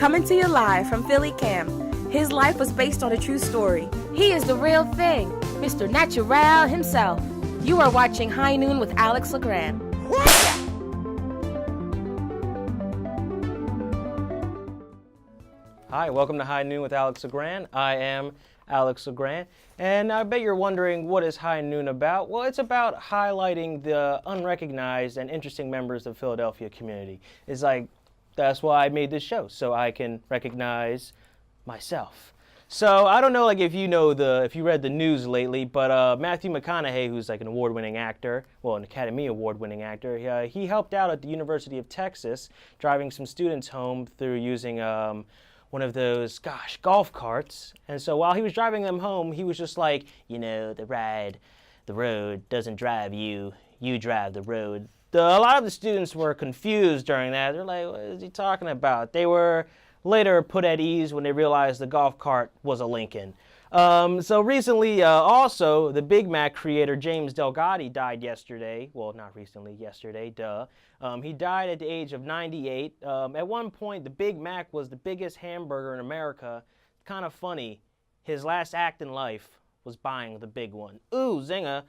Coming to you live from Philly Camp. His life was based on a true story. He is the real thing, Mr. Natural himself. You are watching High Noon with Alex LeGrand. Hi, welcome to High Noon with Alex LeGrand. I am Alex LeGrand, and I bet you're wondering, what is High Noon about? Well, it's about highlighting the unrecognized and interesting members of the Philadelphia community. It's like, that's why I made this show, so I can recognize myself. So I don't know, like, if you read the news lately, but Matthew McConaughey, who's like an award-winning actor, well, an Academy Award-winning actor, he helped out at the University of Texas, driving some students home through using one of those, golf carts. And so while he was driving them home, he was just like, the road doesn't drive you, you drive the road. A lot of the students were confused during that. They're like, what is he talking about? They were later put at ease when they realized the golf cart was a Lincoln. So recently, also, the Big Mac creator James Delgado died yesterday. Well, not recently, yesterday, duh. He died at the age of 98. At one point, the Big Mac was the biggest hamburger in America. Kind of funny. His last act in life was buying the big one. Ooh, zinger.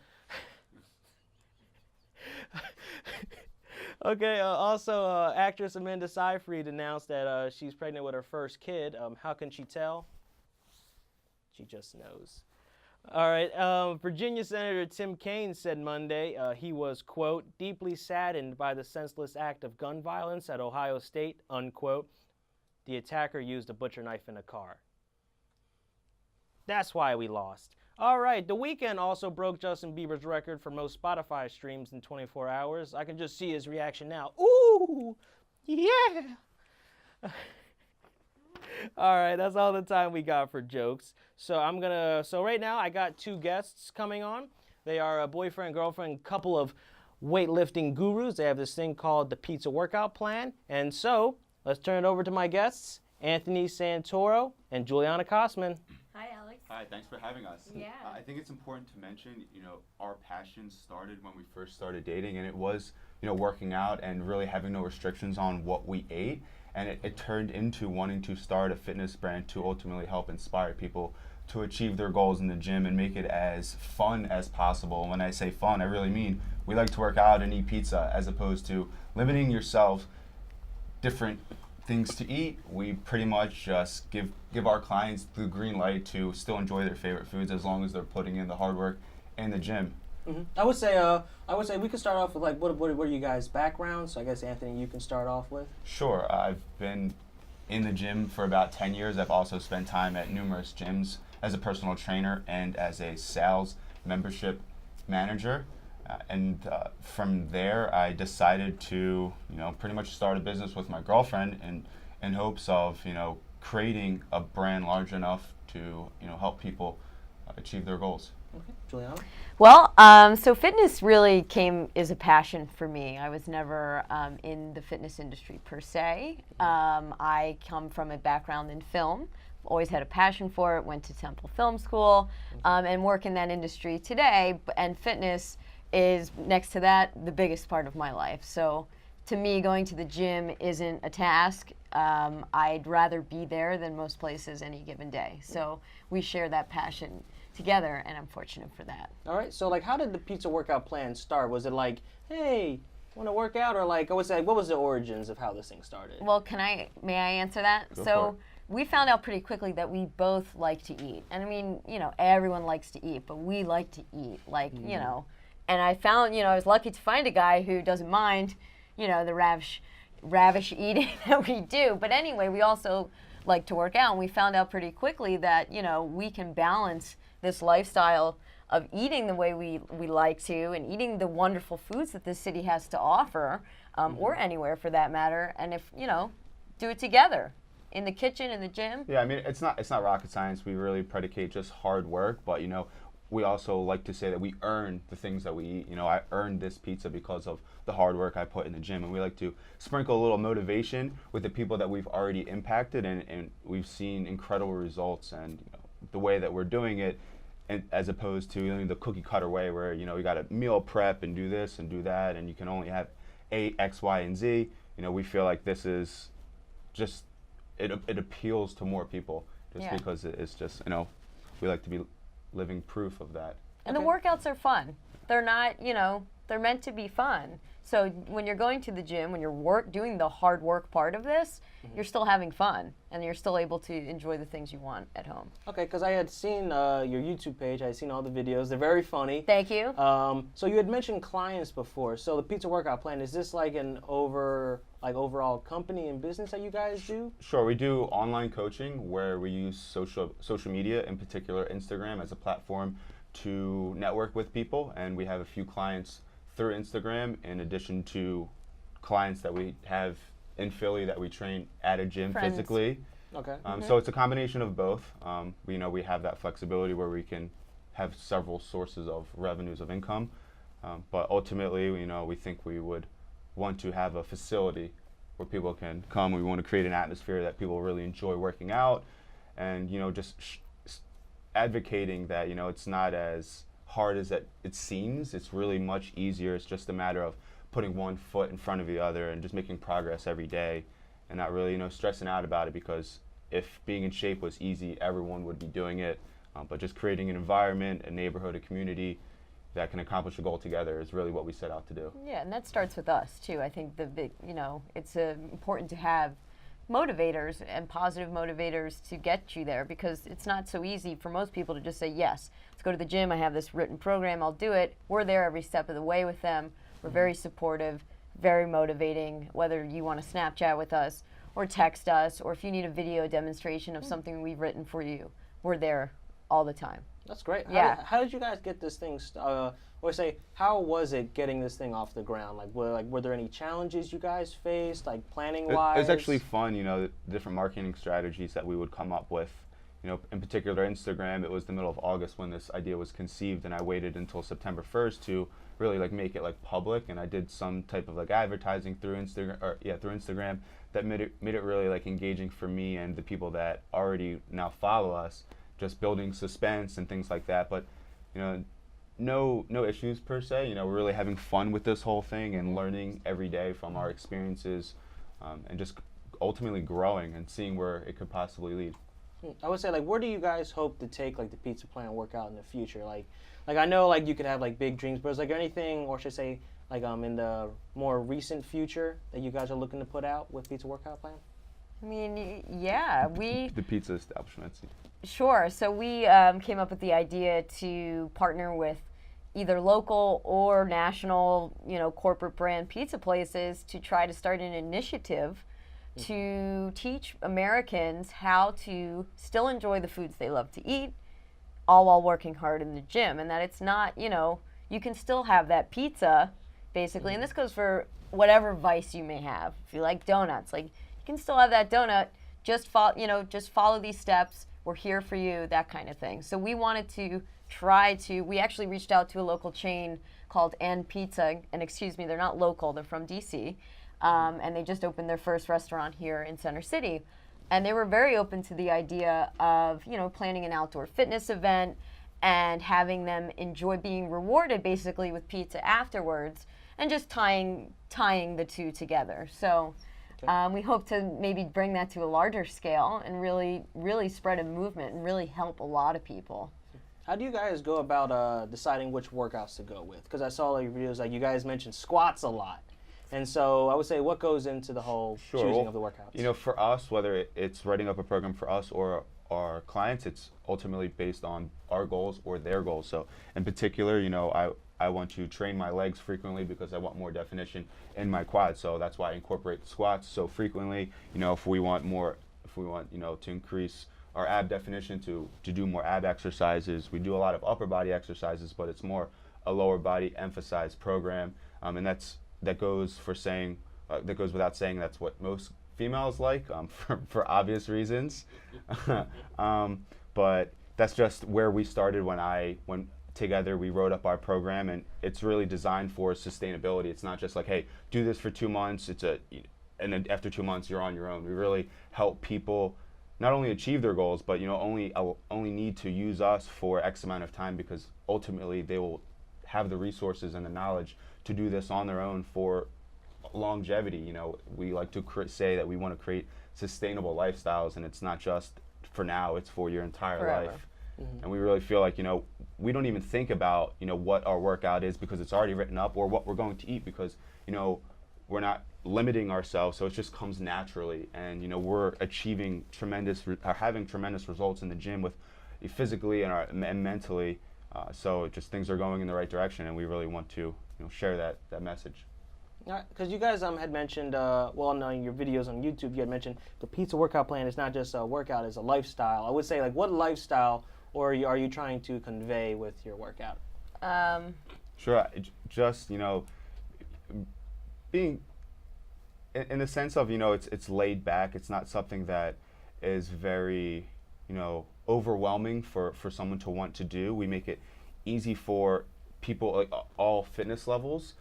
Okay, also, actress Amanda Seyfried announced that she's pregnant with her first kid. How can she tell? She just knows. All right, Virginia Senator Tim Kaine said Monday he was, quote, deeply saddened by the senseless act of gun violence at Ohio State, unquote. The attacker used a butcher knife in a car. That's why we lost. All right, The Weeknd also broke Justin Bieber's record for most Spotify streams in 24 hours. I can just see his reaction now. Ooh, yeah. All right, that's all the time we got for jokes. So right now I got two guests coming on. They are a boyfriend, girlfriend, couple of weightlifting gurus. They have this thing called the Pizza Workout Plan. And so let's turn it over to my guests, Anthony Santoro and Julianna Cossman. Hi, Alex. Hi, thanks for having us. Yeah. I think it's important to mention, our passion started when we first started dating, and it was, working out and really having no restrictions on what we ate. And it turned into wanting to start a fitness brand to ultimately help inspire people to achieve their goals in the gym and make it as fun as possible. And when I say fun, I really mean we like to work out and eat pizza, as opposed to limiting yourself different things to eat. We pretty much just give our clients the green light to still enjoy their favorite foods as long as they're putting in the hard work in the gym. Mm-hmm. I would say we could start off with like what are you guys' backgrounds? So I guess Anthony, you can start off with. Sure. I've been in the gym for about 10 years. I've also spent time at numerous gyms as a personal trainer and as a sales membership manager. And from there, I decided to, pretty much start a business with my girlfriend in hopes of, creating a brand large enough to, help people achieve their goals. Okay, Julianna? Well, so fitness really is a passion for me. I was never in the fitness industry per se. I come from a background in film. Always had a passion for it, went to Temple Film School, and work in that industry today. And fitness is, next to that, the biggest part of my life. So to me, going to the gym isn't a task. I'd rather be there than most places any given day. So we share that passion together, and I'm fortunate for that. All right, so like, how did the Pizza Workout Plan start? Was it like, hey, want to work out, or like, what was the origins of how this thing started? Well, may I answer that? Go for it. We found out pretty quickly that we both like to eat. And I mean, everyone likes to eat, but we like to eat, and I found, I was lucky to find a guy who doesn't mind, the ravish eating that we do. But anyway, we also like to work out, and we found out pretty quickly that, we can balance this lifestyle of eating the way we like to, and eating the wonderful foods that this city has to offer, or anywhere for that matter, and if, do it together. In the kitchen, in the gym. Yeah, I mean, it's not rocket science. We really predicate just hard work, but, we also like to say that we earn the things that we eat. I earned this pizza because of the hard work I put in the gym, and we like to sprinkle a little motivation with the people that we've already impacted, and we've seen incredible results. And the way that we're doing it, and as opposed to the cookie cutter way where you got to meal prep and do this and do that, and you can only have A, X, Y, and Z. We feel like this is just it appeals to more people just Yeah. because it's just, we like to be living proof of that. And the workouts are fun. They're not, they're meant to be fun. So when you're going to the gym, when you're doing the hard work part of this, you're still having fun, and you're still able to enjoy the things you want at home. Okay, because I had seen your YouTube page. I had seen all the videos. They're very funny. Thank you. So you had mentioned clients before. So the Pizza Workout Plan, is this like an overall company and business that you guys do? Sure, we do online coaching where we use social media, in particular Instagram, as a platform to network with people, and we have a few clients through Instagram, in addition to clients that we have in Philly that we train at a gym Friends. physically. Okay. So it's a combination of both. We have that flexibility where we can have several sources of revenues of income, but ultimately, we think we would want to have a facility where people can come. We want to create an atmosphere that people really enjoy working out, and just advocating that it's not as hard as it seems. It's really much easier. It's just a matter of putting one foot in front of the other and just making progress every day, and not really stressing out about it, because if being in shape was easy, everyone would be doing it. But just creating an environment, a neighborhood, a community that can accomplish a goal together is really what we set out to do. Yeah, and that starts with us too. I think it's important to have motivators and positive motivators to get you there, because it's not so easy for most people to just say, yes, let's go to the gym, I have this written program, I'll do it. We're there every step of the way with them. We're very supportive, very motivating, whether you want to Snapchat with us or text us, or if you need a video demonstration of something we've written for you, we're there all the time. That's great. Yeah. How did you guys get this thing, how was it getting this thing off the ground? Were there any challenges you guys faced, planning-wise? It was actually fun, the different marketing strategies that we would come up with. In particular, Instagram, it was the middle of August when this idea was conceived, and I waited until September 1st to really make it public, and I did some type of advertising through Instagram that made it really engaging for me and the people that already now follow us, just building suspense and things like that. But no issues per se. We're really having fun with this whole thing and learning every day from our experiences, and just ultimately growing and seeing where it could possibly lead. I would say, where do you guys hope to take the pizza plan workout in the future? I know you could have big dreams, but is there anything, or should I say in the more recent future that you guys are looking to put out with Pizza Workout Plan? I mean, yeah, The pizza establishments. Sure. So we came up with the idea to partner with either local or national, corporate brand pizza places to try to start an initiative to teach Americans how to still enjoy the foods they love to eat, all while working hard in the gym. And that it's not, you can still have that pizza, basically. And this goes for whatever vice you may have. If you like donuts, you can still have that donut. Just follow these steps. We're here for you, that kind of thing. So we wanted to we actually reached out to a local chain called And Pizza, and excuse me, they're not local, they're from DC, and they just opened their first restaurant here in Center City. And they were very open to the idea of, planning an outdoor fitness event and having them enjoy being rewarded basically with pizza afterwards, and just tying the two together. So we hope to maybe bring that to a larger scale and really spread a movement and really help a lot of people. How do you guys go about deciding which workouts to go with? Because I saw your videos, you guys mentioned squats a lot. And so I would say, what goes into the whole choosing of the workouts? For us, whether it's writing up a program for us or our clients, it's ultimately based on our goals or their goals. So in particular, I want to train my legs frequently because I want more definition in my quads. So that's why I incorporate squats so frequently. If we want to increase our ab definition, to do more ab exercises, we do a lot of upper body exercises, but it's more a lower body emphasized program. And that goes without saying, that's what most females like, for obvious reasons. But that's just where we started when together we wrote up our program, and it's really designed for sustainability. It's not just hey, do this for 2 months, and then after 2 months you're on your own. We really help people not only achieve their goals, but only need to use us for X amount of time, because ultimately they will have the resources and the knowledge to do this on their own for longevity. We like to say that we want to create sustainable lifestyles, and it's not just for now, it's for your entire Forever. life. And we really feel like, we don't even think about, what our workout is because it's already written up, or what we're going to eat because, we're not limiting ourselves, so it just comes naturally. And, we're achieving having tremendous results in the gym with physically and mentally. So just things are going in the right direction, and we really want to, share that message. Because you guys had mentioned, in your videos on YouTube, you had mentioned the pizza workout plan is not just a workout, it's a lifestyle. I would say, what lifestyle are you trying to convey with your workout? Sure, just, being in the sense of, it's laid back. It's not something that is very, overwhelming for someone to want to do. We make it easy for people, like all fitness levels,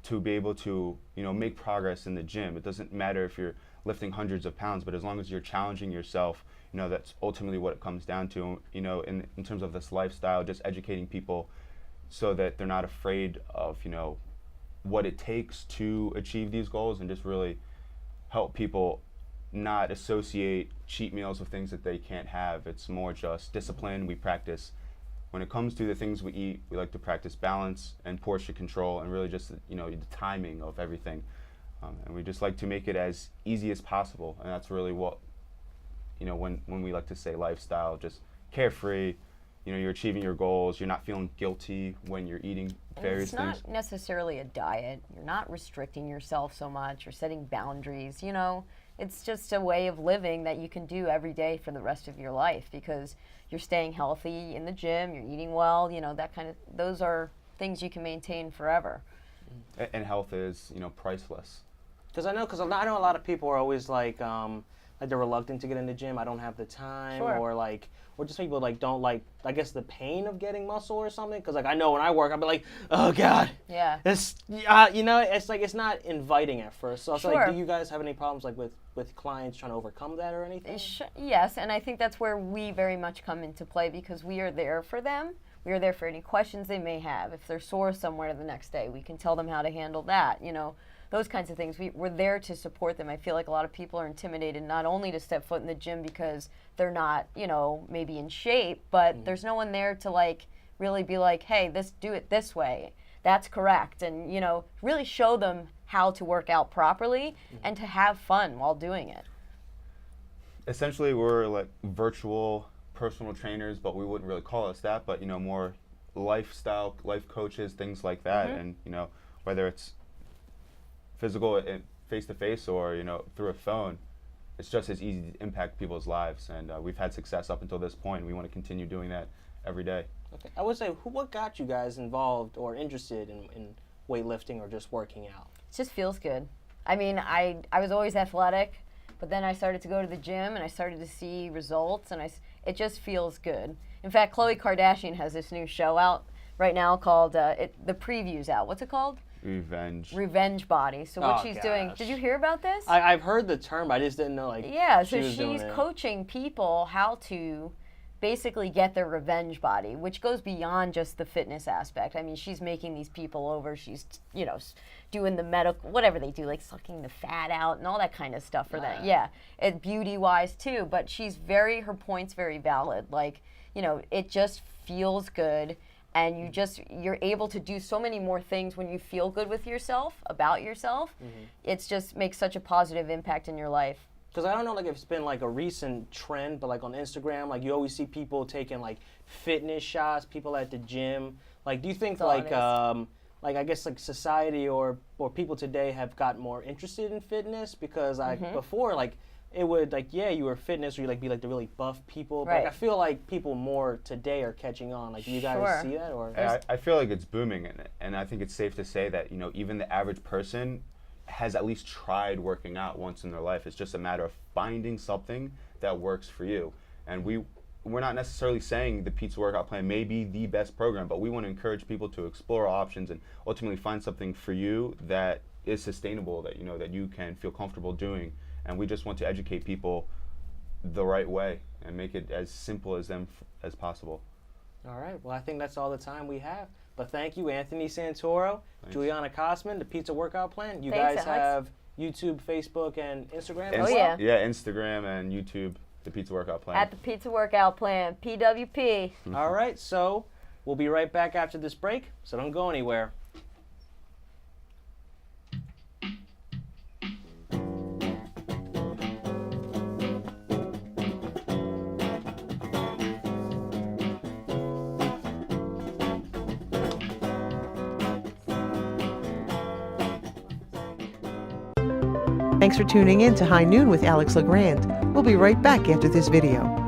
to be able to, make progress in the gym. It doesn't matter if you're lifting hundreds of pounds, but as long as you're challenging yourself, that's ultimately what it comes down to, in terms of this lifestyle, just educating people so that they're not afraid of, what it takes to achieve these goals, and just really help people not associate cheat meals with things that they can't have. It's more just discipline. We practice, when it comes to the things we eat, we like to practice balance and portion control, and really just, the timing of everything. And we just like to make it as easy as possible. And that's really what, when we like to say lifestyle, just carefree, you're achieving your goals, you're not feeling guilty when you're eating various things. It's not necessarily a diet. You're not restricting yourself so much. You're setting boundaries, It's just a way of living that you can do every day for the rest of your life, because you're staying healthy in the gym, you're eating well, those are things you can maintain forever. And health is, priceless. Because I know a lot of people are always like they're reluctant to get in the gym. I don't have the time, Sure. or just people don't like, I guess, the pain of getting muscle or something. Because I know when I work, I'll be like, oh God, Yeah. it's it's not inviting at first. So I was Sure. like, do you guys have any problems with clients trying to overcome that or anything? Yes, and I think that's where we very much come into play, because we are there for them. We are there for any questions they may have. If they're sore somewhere the next day, we can tell them how to handle that, those kinds of things. We're there to support them. I feel like a lot of people are intimidated not only to step foot in the gym because they're not, maybe in shape, but there's no one there to really be like, hey, do it this way. That's correct. And, really show them how to work out properly and to have fun while doing it. Essentially, we're like virtual personal trainers, but we wouldn't really call us that, but, more lifestyle, life coaches, things like that. And, whether it's physical and face-to-face or, through a phone, it's just as easy to impact people's lives. And we've had success up until this point, and we want to continue doing that every day. Okay. I would say, what got you guys involved or interested in weightlifting or just working out? It just feels good. I mean, I was always athletic, but then I started to go to the gym and I started to see results, and it just feels good. In fact, Khloe Kardashian has this new show out right now called, the preview's out. What's it called? Revenge Body. So what she's doing, did you hear about this? I've heard the term, I just didn't know Yeah, so she's coaching people how to basically get their revenge body, which goes beyond just the fitness aspect. I mean, she's making these people over. She's, doing the medical, whatever they do, like sucking the fat out and all that kind of stuff for that. Yeah, and beauty-wise too. But her point's very valid. It just feels good. And you're able to do so many more things when you feel good with yourself, about yourself. It just makes such a positive impact in your life. Because I don't know if it's been a recent trend, but on Instagram, you always see people taking fitness shots, people at the gym. Do you think I guess society or people today have gotten more interested in fitness? Because before it would you were fitness or you be the really buff people. Right. But I feel like people more today are catching on. Do you guys see that? Or I feel like it's booming, and I think it's safe to say that even the average person has at least tried working out once in their life. It's just a matter of finding something that works for you. And we're not necessarily saying the pizza workout plan may be the best program, but we want to encourage people to explore options and ultimately find something for you that is sustainable, that that you can feel comfortable doing. And we just want to educate people the right way and make it as simple as as possible. All right. Well, I think that's all the time we have. But thank you, Anthony Santoro, Thanks. Julianna Cossman, the Pizza Workout Plan. You Thanks, guys Alex. have YouTube, Facebook, and Instagram? Oh, yeah. Yeah, Instagram and YouTube, The Pizza Workout Plan. At the Pizza Workout Plan, PWP. All right, so we'll be right back after this break, so don't go anywhere. Thanks for tuning in to High Noon with Alex LeGrand. We'll be right back after this video.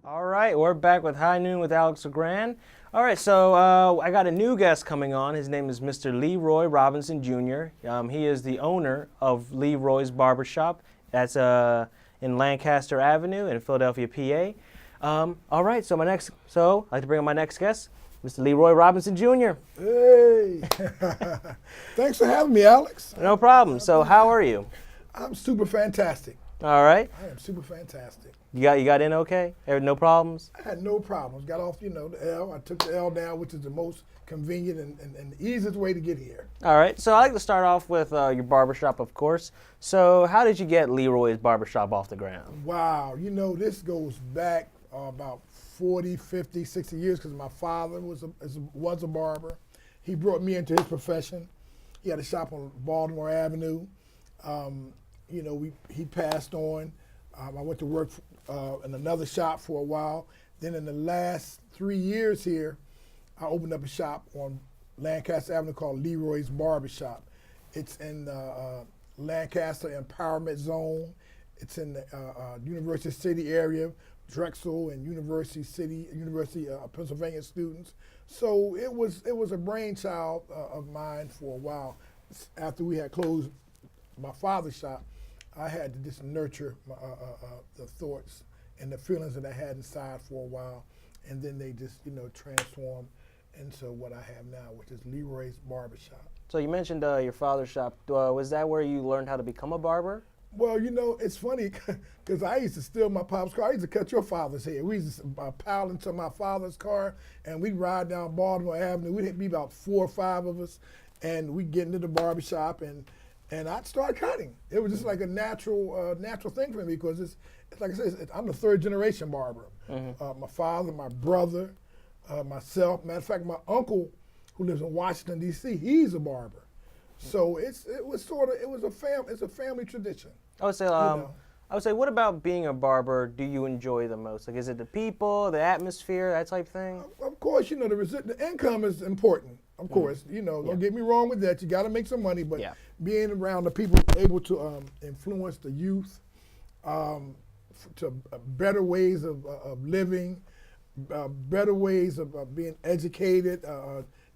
All right, we're back with High Noon with Alex LeGrand. All right, so I got a new guest coming on. His name is Mr. Leroy Robinson Jr. He is the owner of Leroy's Barbershop. That's in Lancaster Avenue in Philadelphia, PA. All right, so I'd like to bring on my next guest, Mr. Leroy Robinson Jr. Hey, thanks for having me, Alex. No problem. So how are you? I'm super fantastic. All right. I am super fantastic. You got in okay? No problems? I had no problems. Got off, the L. I took the L down, which is the most convenient and the easiest way to get here. All right. So I'd like to start off with your barbershop, of course. So how did you get Leroy's Barbershop off the ground? Wow, this goes back about 40, 50, 60 years because my father was a barber. He brought me into his profession. He had a shop on Baltimore Avenue. He passed on. I went to work in another shop for a while. Then in the last 3 years here, I opened up a shop on Lancaster Avenue called Leroy's Barbershop. It's in the Lancaster Empowerment Zone. It's in the University City area, Drexel and University of Pennsylvania students. So it was a brainchild of mine for a while. After we had closed my father's shop, I had to just nurture the thoughts and the feelings that I had inside for a while, and then they just transformed into what I have now, which is Leroy's Barbershop. So you mentioned your father's shop. Was that where you learned how to become a barber? Well, it's funny because I used to steal my pop's car. I used to cut your father's hair. We used to pile into my father's car, and we'd ride down Baltimore Avenue. We'd be about 4 or 5 of us, and we'd get into the barbershop, and I'd start cutting. It was just like a natural thing for me because it's like I said, I'm the 3rd generation barber. Mm-hmm. My father, my brother, myself. Matter of fact, my uncle, who lives in Washington D.C., he's a barber. So it's a family tradition. I would say, what about being a barber do you enjoy the most? Like, is it the people, the atmosphere, that type thing? Of course, the income is important. Of course, don't get me wrong with that. You got to make some money, but being around the people able to influence the youth to better ways of living, better ways of being educated,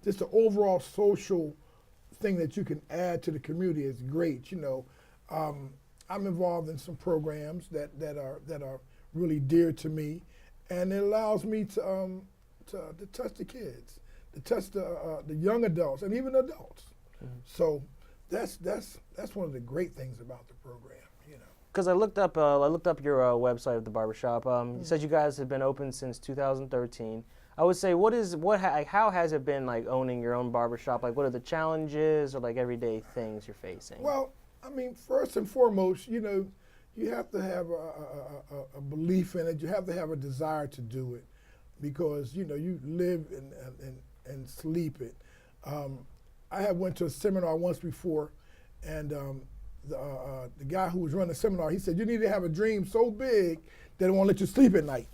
just the overall social thing that you can add to the community is great. You know, I'm involved in some programs that are really dear to me, and it allows me to touch the kids, to touch the young adults, and even adults. So that's one of the great things about the program. You know, Because I looked up your website of the Barbershop. You said you guys have been open since 2013. I would say, how has it been like owning your own barbershop? Like, what are the challenges or like everyday things you're facing? well, I mean, first and foremost, you know, you have to have a belief in it. You have to have a desire to do it, because you know you live and sleep it. I had went to a seminar once before, and the guy who was running the seminar, he said, you need to have a dream so big that it won't let you sleep at night.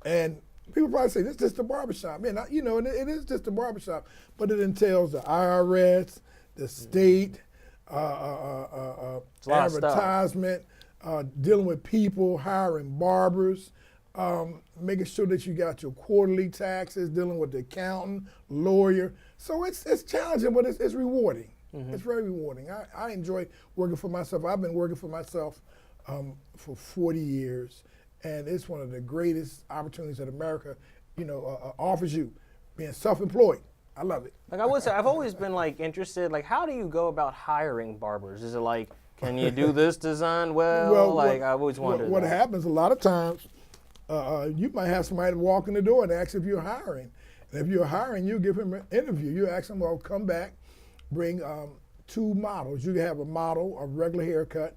And people probably say, this is just a barbershop. Man, you know, and it is just a barbershop, but it entails the IRS, the state, advertisement, dealing with people, hiring barbers, making sure that you got your quarterly taxes, dealing with the accountant, lawyer. So it's challenging, but it's rewarding. It's very rewarding. I enjoy working for myself. I've been working for myself for 40 years, and it's one of the greatest opportunities that America, you know, offers you, being self-employed. I love it. Like I would say, I've always been like interested. Like, how do you go about hiring barbers? Is it like, can you do this design well? Like, I always wondered. What that. happens a lot of times, you might have somebody walk in the door and ask if you're hiring. And if you're hiring, you give him an interview. You ask him, well, come back, bring 2 models. You can have a model, a regular haircut,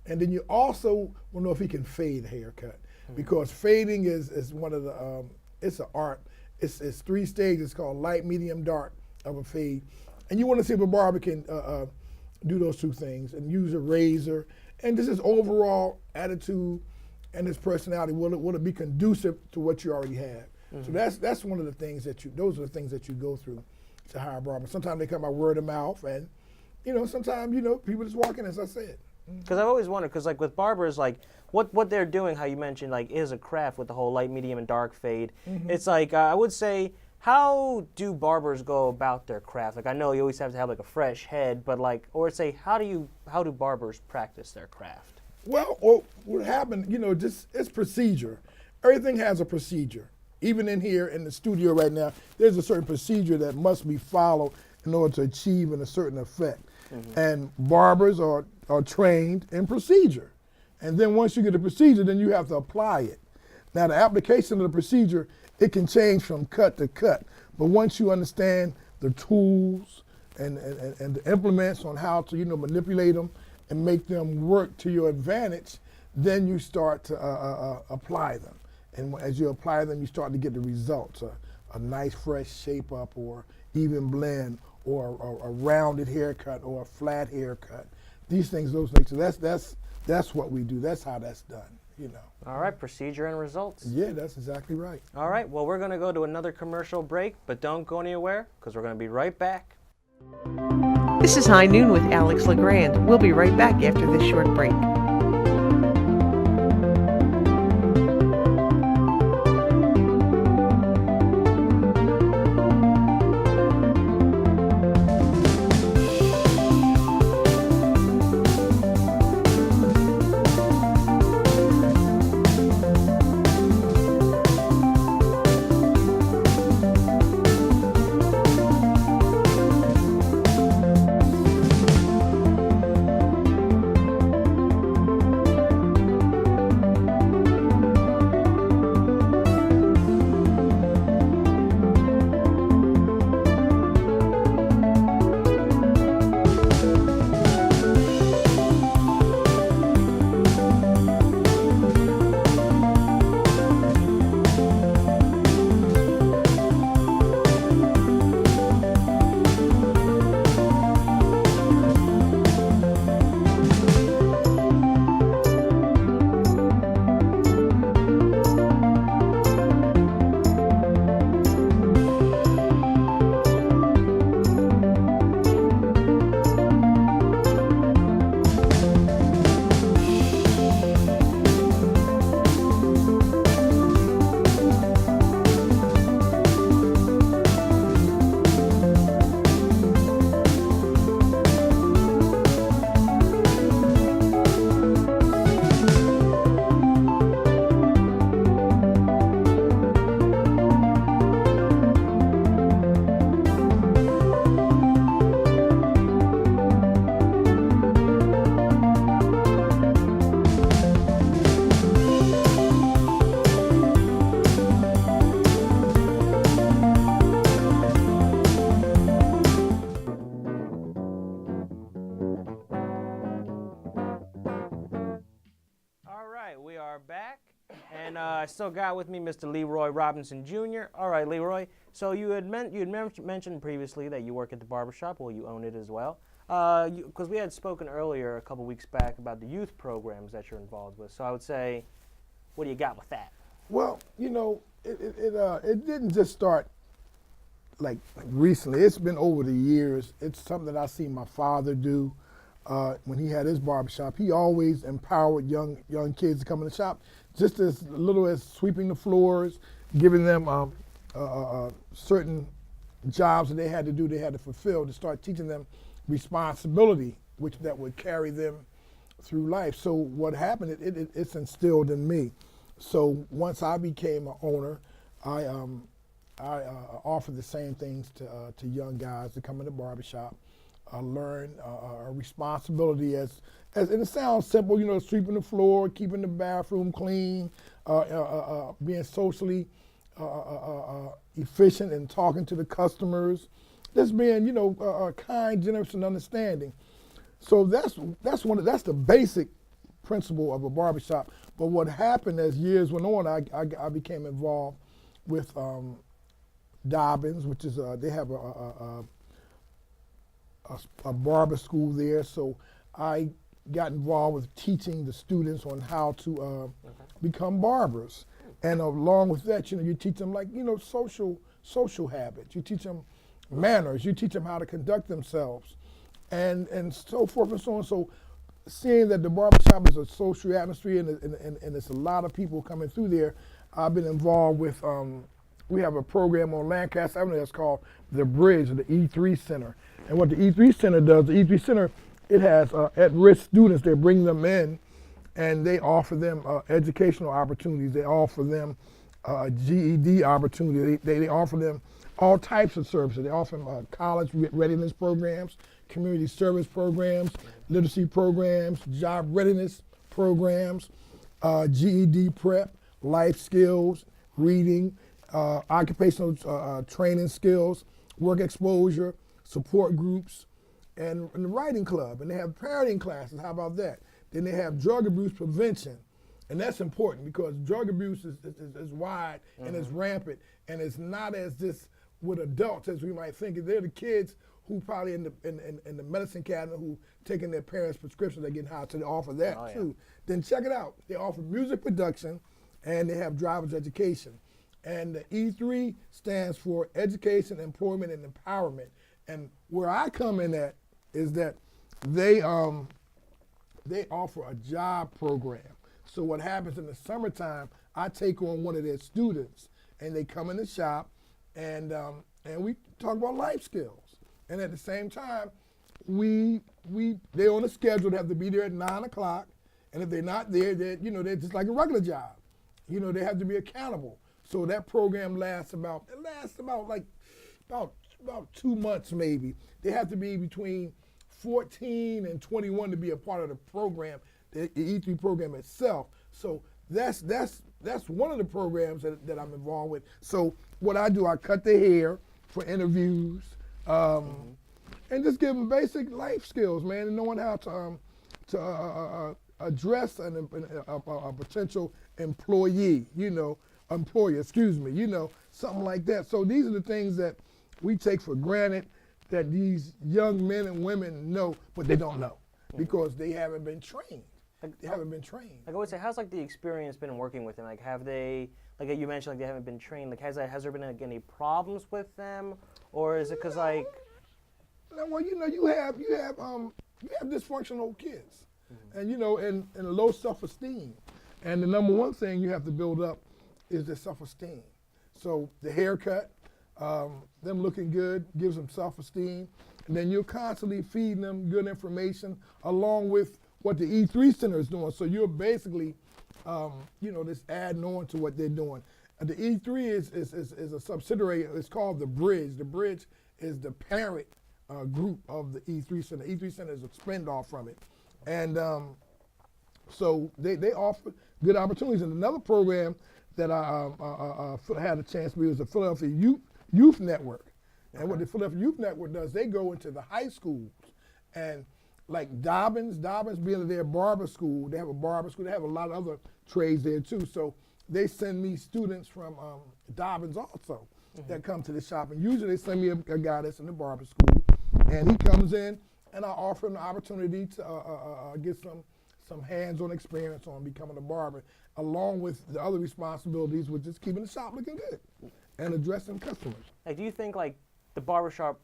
and then you also want to know if he can fade a haircut, because fading is one of the, it's an art. It's 3 stages. It's called light, medium, dark of a fade. And you want to see if a barber can do those 2 things and use a razor. And just his overall attitude and his personality, will it be conducive to what you already have? So that's one of the things those are the things that you go through to hire a barber. Sometimes they come by word of mouth, and you know, sometimes, you know, people just walk in, as I said. Because I've always wondered, because like with barbers, like what they're doing, how you mentioned, like is a craft with the whole light, medium, and dark fade. It's like, I would say, how do barbers go about their craft? Like, I know you always have to have like a fresh head, but like, or say, how do barbers practice their craft? Well, what happened, you know, it's procedure. Everything has a procedure. Even in here in the studio right now, there's a certain procedure that must be followed in order to achieve a certain effect. And barbers are trained in procedure. And then once you get the procedure, then you have to apply it. Now, the application of the procedure, it can change from cut to cut. But once you understand the tools and the implements on how to, you know, manipulate them and make them work to your advantage, then you start to apply them. And as you apply them, you start to get the results, a nice fresh shape up, or even blend, or a rounded haircut, or a flat haircut. These things, those things. So that's what we do. That's how that's done, you know. All right, procedure and results. Yeah, that's exactly right. All right, well, we're going to go to another commercial break, but don't go anywhere, because we're going to be right back. This is High Noon with Alex LeGrand. We'll be right back after this short break. And I still got with me Mr. Leroy Robinson Jr. All right, Leroy. So you had mentioned previously that you work at the Barbershop. Well, you own it as well. Because we had spoken earlier a couple weeks back about the youth programs that you're involved with. So I would say, what do you got with that? Well, it didn't just start like recently. It's been over the years. It's something that I seen my father do when he had his barbershop. He always empowered young kids to come in the shop, just as little as sweeping the floors, giving them certain jobs that they had to do, they had to fulfill, to start teaching them responsibility, which that would carry them through life. So what happened, it's instilled in me. So once I became an owner, I offered the same things to young guys to come in the barbershop, learn a responsibility as, and it sounds simple, sweeping the floor, keeping the bathroom clean, being socially efficient and talking to the customers, just being, kind, generous, and understanding. So that's the basic principle of a barbershop. But what happened as years went on, I became involved with Dobbins, which is they have a barber school there. So I got involved with teaching the students on how to become barbers. And along with that, you teach them social habits. You teach them manners. You teach them how to conduct themselves, and so forth and so on. So seeing that the barbershop is a social atmosphere and it's a lot of people coming through there, I've been involved with, we have a program on Lancaster Avenue that's called The Bridge, the E3 Center. And what the E3 Center does, the E3 Center, it has at-risk students. They bring them in and they offer them educational opportunities. They offer them GED opportunity. They offer them all types of services. They offer them college readiness programs, community service programs, literacy programs, job readiness programs, GED prep, life skills, reading, occupational training skills, work exposure, support groups, and the writing club. And they have parenting classes. How about that? Then they have drug abuse prevention. And that's important because drug abuse is wide and it's rampant, and it's not as just with adults as we might think. They're the kids who probably in the medicine cabinet who taking their parents' prescriptions, they're getting high, so they offer that too. Then check it out. They offer music production and they have driver's education. And the E3 stands for Education, Employment, and Empowerment. And where I come in at is that they offer a job program. So what happens in the summertime, I take on one of their students and they come in the shop and we talk about life skills. And at the same time, they're on a schedule. They have to be there at 9 o'clock. And if they're not there, they're just like a regular job. They have to be accountable. So that program lasts about 2 months maybe. They have to be between 14 and 21 to be a part of the program, the E3 program itself. So that's one of the programs that I'm involved with. So what I do, I cut their hair for interviews, and just give them basic life skills, man, and knowing how to address a potential employer, something like that. So these are the things that we take for granted that these young men and women know, but they don't know because they haven't been trained. Like I would say, how's the experience been working with them? Like, have they, like you mentioned, they haven't been trained. Like, has there been any problems with them, or is it because Well, you have dysfunctional kids, and and low self-esteem, and the number one thing you have to build up is their self-esteem. So the haircut, them looking good gives them self-esteem, and then you're constantly feeding them good information along with what the E3 Center is doing. So you're basically, just adding on to what they're doing. And the E3 is a subsidiary. It's called The Bridge. The Bridge is the parent group of the E3 Center. The E3 Center is a spin-off from it. And so they offer good opportunities. And another program that I had a chance to be was the Philadelphia Youth Network. And what the Philadelphia Youth Network does, they go into the high schools and like Dobbins being their barber school, they have a barber school, they have a lot of other trades there too. So they send me students from Dobbins also that come to the shop. And usually they send me a guy that's in the barber school, and he comes in, and I offer him the opportunity to get some hands-on experience on becoming a barber, along with the other responsibilities, which is keeping the shop looking good and addressing customers. Like, do you think like the barbershop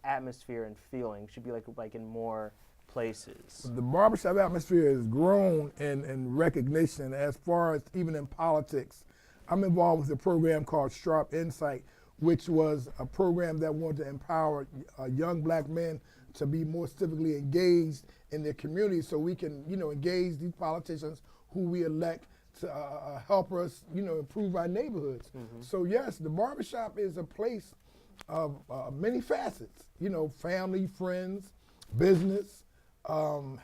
atmosphere and feeling should be like in more places? The barbershop atmosphere has grown in recognition as far as even in politics. I'm involved with a program called Sharp Insight, which was a program that wanted to empower young black men to be more civically engaged in their community, so we can, engage these politicians who we elect to help us, improve our neighborhoods. So yes, the barbershop is a place of many facets, family, friends, business,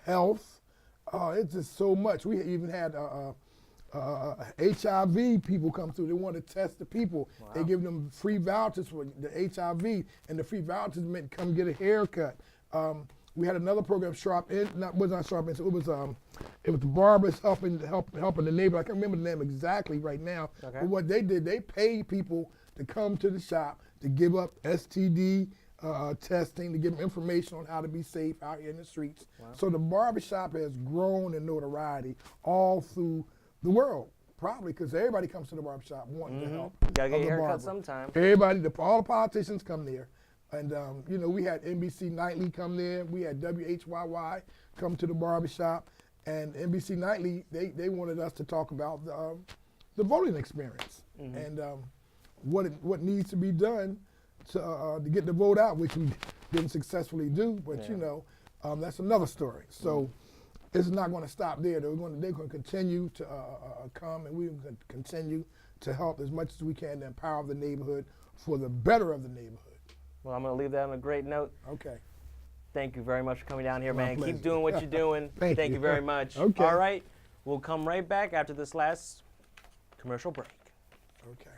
health. It's just so much. We even had HIV people come through. They want to test the people. Wow. They give them free vouchers for the HIV, and the free vouchers meant come get a haircut. We had another program, it was the Barbers helping the neighbor. I can't remember the name exactly right now. Okay. But what they did, they paid people to come to the shop to give up STD testing, to give them information on how to be safe out here in the streets. Wow. So the barbershop has grown in notoriety all through the world, probably because everybody comes to the barbershop wanting to help. Gotta get your haircut sometime. Everybody, all the politicians come there. And, we had NBC Nightly come there. We had WHYY come to the barbershop. And NBC Nightly, they wanted us to talk about the voting experience and what needs to be done to get the vote out, which we didn't successfully do. But, that's another story. So it's not going to stop there. They're going to continue to come, and we're going to continue to help as much as we can to empower the neighborhood for the better of the neighborhood. Well, I'm going to leave that on a great note. Okay. Thank you very much for coming down here, My man. pleasure. Keep doing what you're doing. Thank you very much. Okay. All right. We'll come right back after this last commercial break. Okay.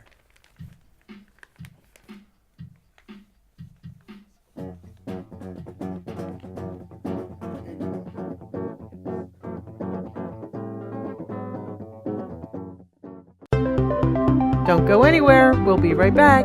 Don't go anywhere. We'll be right back.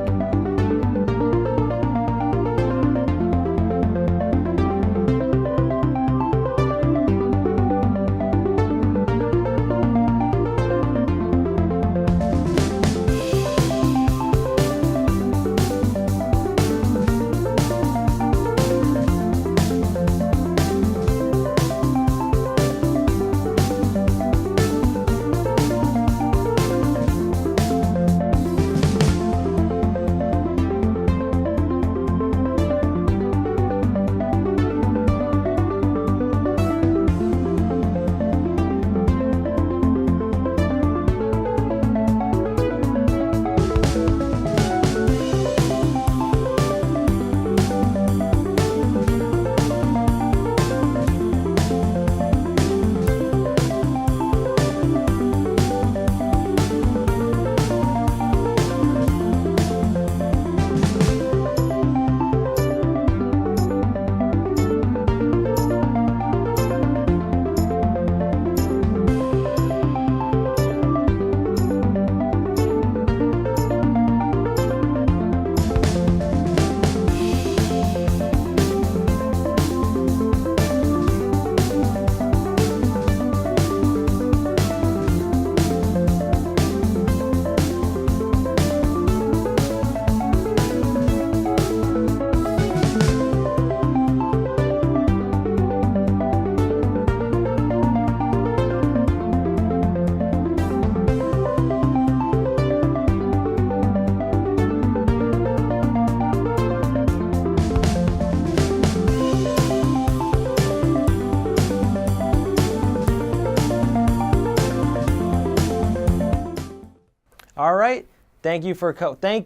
All right. Thank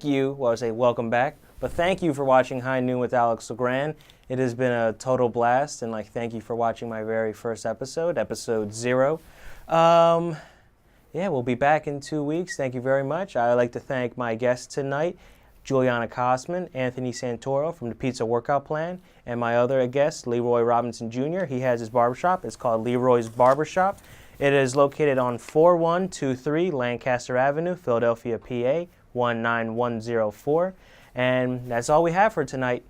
you, well, I say welcome back, but thank you for watching High Noon with Alex LeGrand. It has been a total blast, and thank you for watching my very first episode, episode 0. Yeah, we'll be back in 2 weeks. Thank you very much. I'd like to thank my guests tonight, Julianna Cossman, Anthony Santoro from the Pizza Workout Plan, and my other guest, Leroy Robinson Jr. He has his barbershop. It's called Leroy's Barbershop. It is located on 4123 Lancaster Avenue, Philadelphia, PA 19104. And that's all we have for tonight.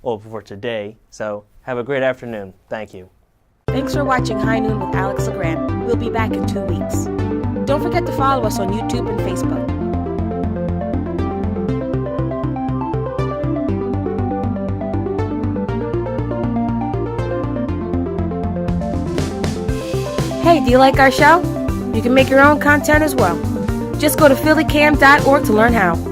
Well, for today. So have a great afternoon. Thank you. Thanks for watching High Noon with Alex LeGrand. We'll be back in 2 weeks. Don't forget to follow us on YouTube and Facebook. Hey, do you like our show? You can make your own content as well. Just go to phillycam.org to learn how.